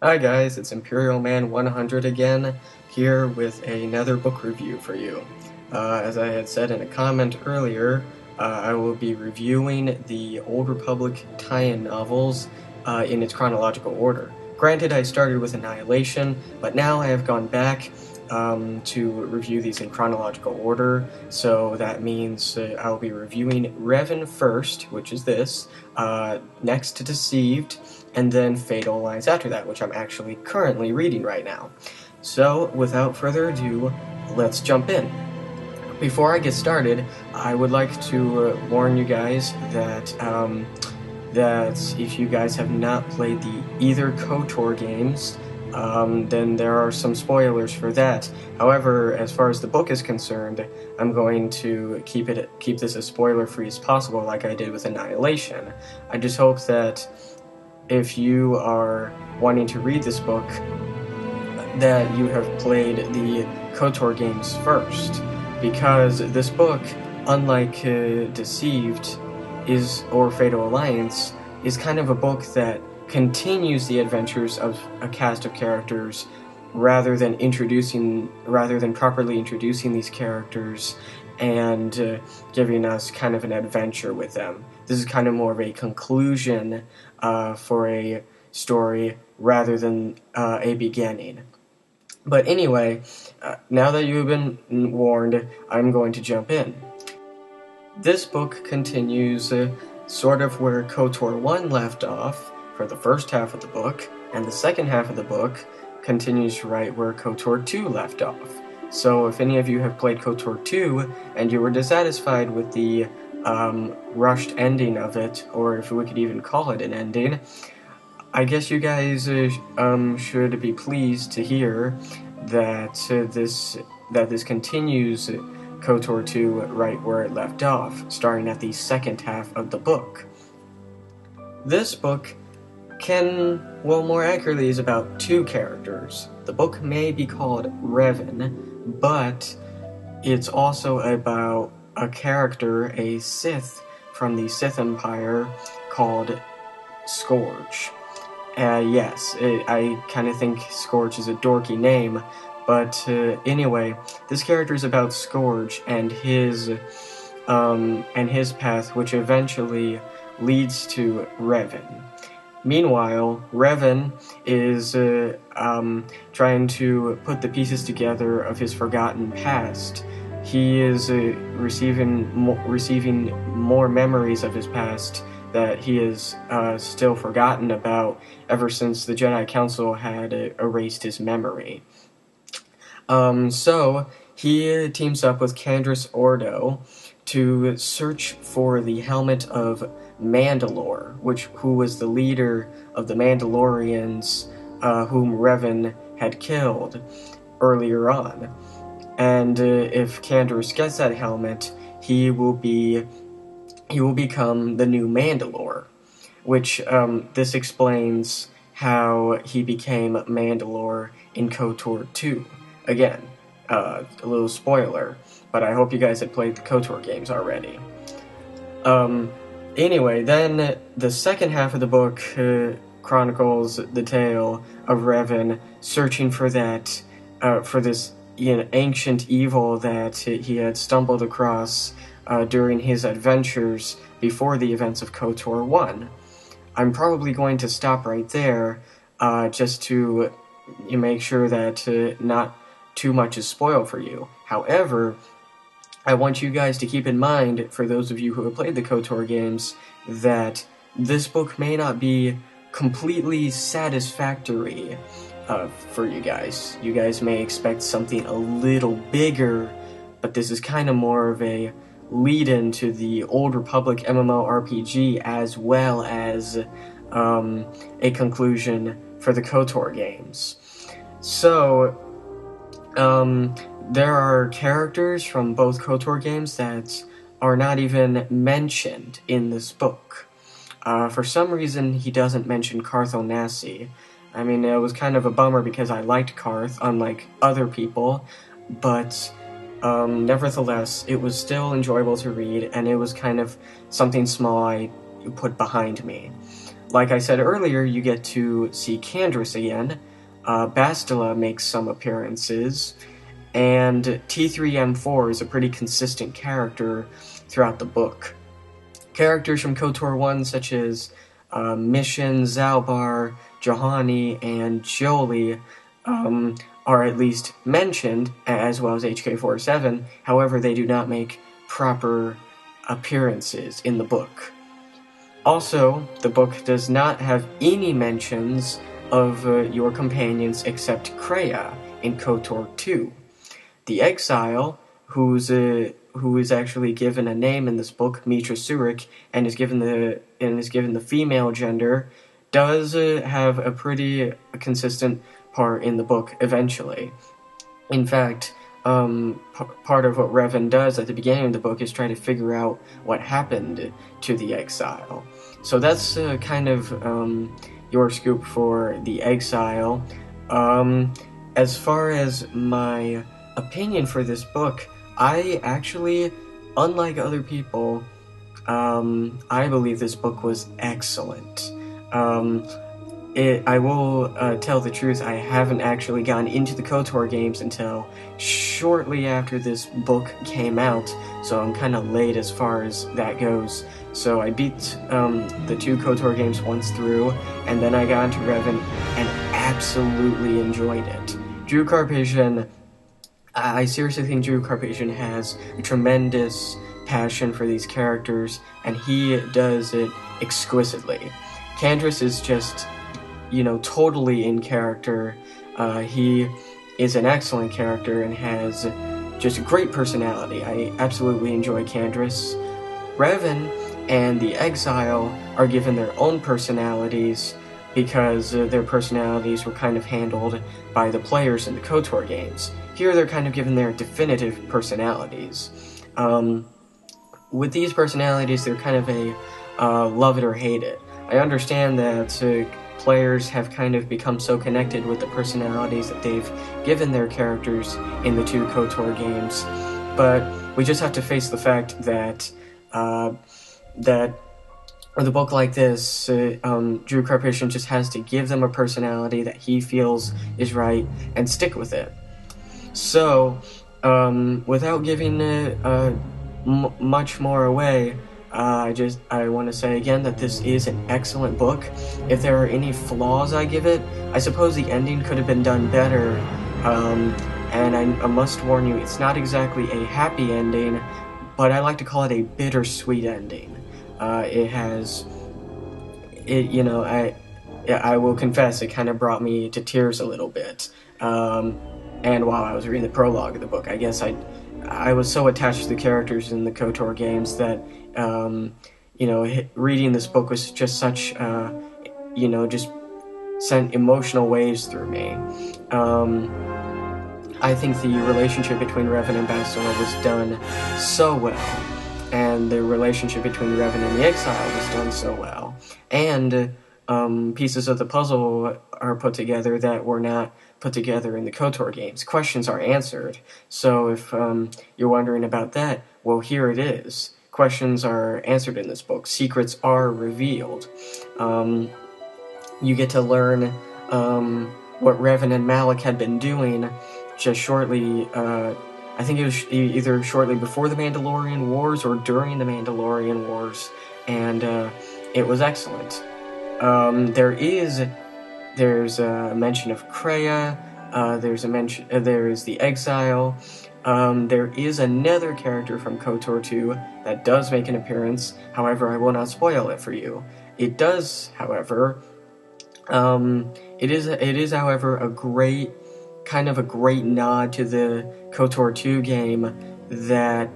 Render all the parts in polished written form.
Hi guys, it's Imperial Man 100 again, here with another book review for you. As I had said in a comment earlier, I will be reviewing the Old Republic tie-in novels in its chronological order. Granted, I started with Annihilation, but now I have gone back to review these in chronological order, so that means I'll be reviewing Revan first, which is this, next to Deceived, and then Fatal Lines after that, which I'm actually currently reading right now. So, without further ado, let's jump in. Before I get started, I would like to warn you guys that that if you guys have not played either KOTOR games, then there are some spoilers for that. However, as far as the book is concerned, I'm going to keep this as spoiler-free as possible, like I did with Annihilation. I just hope that if you are wanting to read this book, that you have played the KOTOR games first, because this book, unlike Deceived or Fatal Alliance, is kind of a book that continues the adventures of a cast of characters rather than properly introducing these characters and giving us kind of an adventure with them. This is kind of more of a conclusion for a story rather than a beginning. But anyway, now that you've been warned, I'm going to jump in. This book continues sort of where KOTOR 1 left off for the first half of the book, and the second half of the book continues right where KOTOR 2 left off. So if any of you have played KOTOR 2 and you were dissatisfied with the rushed ending of it, or if we could even call it an ending, I guess you guys should be pleased to hear that this continues KOTOR 2 right where it left off, starting at the second half of the book. This book more accurately is about two characters. The book may be called Revan, but it's also about a character, a Sith from the Sith Empire called Scourge. Yes, I kind of think Scourge is a dorky name, but anyway, this character is about Scourge and his path, which eventually leads to Revan. Meanwhile, Revan is trying to put the pieces together of his forgotten past. He is receiving more memories of his past that he has still forgotten about ever since the Jedi Council had erased his memory. So he teams up with Candace Ordo to search for the helmet of Mandalore, who was the leader of the Mandalorians whom Revan had killed earlier on. And if Candace gets that helmet, he will become the new Mandalore, which this explains how he became Mandalore in KOTOR 2. Again, a little spoiler, but I hope you guys have played the KOTOR games already. Anyway, then the second half of the book chronicles the tale of Revan searching for this ancient evil that he had stumbled across during his adventures before the events of KOTOR 1. I'm probably going to stop right there, just to make sure that not too much is spoiled for you. However, I want you guys to keep in mind, for those of you who have played the KOTOR games, that this book may not be completely satisfactory for you guys. You guys may expect something a little bigger, but this is kind of more of a lead-in to the Old Republic MMORPG as well as a conclusion for the KOTOR games. So, there are characters from both KOTOR games that are not even mentioned in this book. For some reason, he doesn't mention Carth Onasi. I mean, it was kind of a bummer because I liked Carth, unlike other people, but nevertheless, it was still enjoyable to read, and it was kind of something small I put behind me. like I said earlier, you get to see Candrace again. Bastila makes some appearances, and T3M4 is a pretty consistent character throughout the book. Characters from KOTOR 1 such as Mission, Zalbar, Juhani, and Jolie are at least mentioned, as well as HK-47. However, they do not make proper appearances in the book. Also, the book does not have any mentions of your companions except Kreia in KOTOR 2. The Exile, who is actually given a name in this book, Mitra Surik, and is given the female gender, does have a pretty consistent part in the book eventually. In fact, part of what Revan does at the beginning of the book is try to figure out what happened to the Exile. So that's kind of your scoop for the Exile. As far as my opinion for this book, I actually, unlike other people, I believe this book was excellent. I will tell the truth, I haven't actually gotten into the KOTOR games until shortly after this book came out, so I'm kind of late as far as that goes. So I beat the 2 KOTOR games once through, and then I got into Revan and absolutely enjoyed it. Drew Karpyshyn, I seriously think Drew Karpyshyn has a tremendous passion for these characters, and he does it exquisitely. Candrace is just, totally in character. He is an excellent character and has just a great personality. I absolutely enjoy Candrace. Revan and the Exile are given their own personalities because their personalities were kind of handled by the players in the KOTOR games. Here they're kind of given their definitive personalities. With these personalities, they're kind of a love it or hate it. I understand that players have kind of become so connected with the personalities that they've given their characters in the 2 KOTOR games, but we just have to face the fact that with a book like this, Drew Karpyshyn just has to give them a personality that he feels is right and stick with it. So, without giving much more away, I want to say again that this is an excellent book. If there are any flaws I give it, I suppose the ending could have been done better, and I must warn you, it's not exactly a happy ending, but I like to call it a bittersweet ending. I will confess, it kind of brought me to tears a little bit. And while I was reading the prologue of the book, I guess I was so attached to the characters in the KOTOR games that, reading this book was just such, just sent emotional waves through me. I think the relationship between Revan and Bastila was done so well, and the relationship between Revan and the Exile was done so well, and pieces of the puzzle are put together that were not put together in the KOTOR games. Questions are answered, so if you're wondering about that, well, here it is. Questions are answered in this book. Secrets are revealed. You get to learn what Revan and Malak had been doing just shortly, I think it was either shortly before the Mandalorian Wars or during the Mandalorian Wars, and it was excellent. There's a mention of Kreia, there is the Exile, there is another character from KOTOR 2 that does make an appearance, however, I will not spoil it for you. It does, however, it is, however, a great nod to the KOTOR 2 game that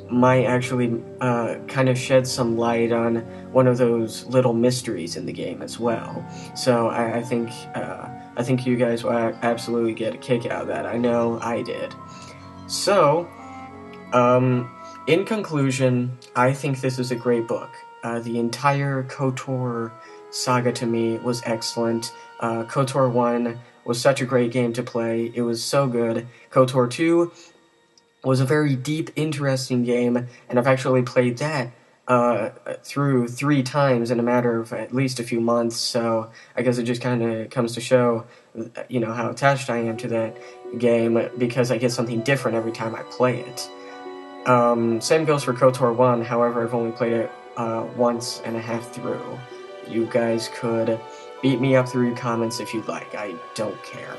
might actually kind of shed some light on one of those little mysteries in the game as well. So I think you guys will absolutely get a kick out of that. I know I did. So, in conclusion, I think this is a great book. The entire KOTOR saga to me was excellent. KOTOR 1 was such a great game to play. It was so good. KOTOR 2 was a very deep, interesting game, and I've actually played that through 3 times in a matter of at least a few months, so I guess it just kind of comes to show, how attached I am to that game, because I get something different every time I play it. Same goes for KOTOR 1, however, I've only played it once and a half through. You guys could beat me up through your comments if you'd like, I don't care.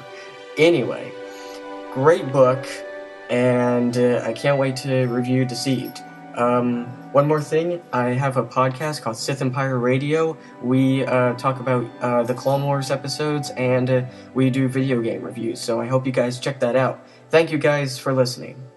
Anyway, great book, and I can't wait to review Deceived. One more thing, I have a podcast called Sith Empire Radio. We talk about the Clone Wars episodes, and we do video game reviews, so I hope you guys check that out. Thank you guys for listening.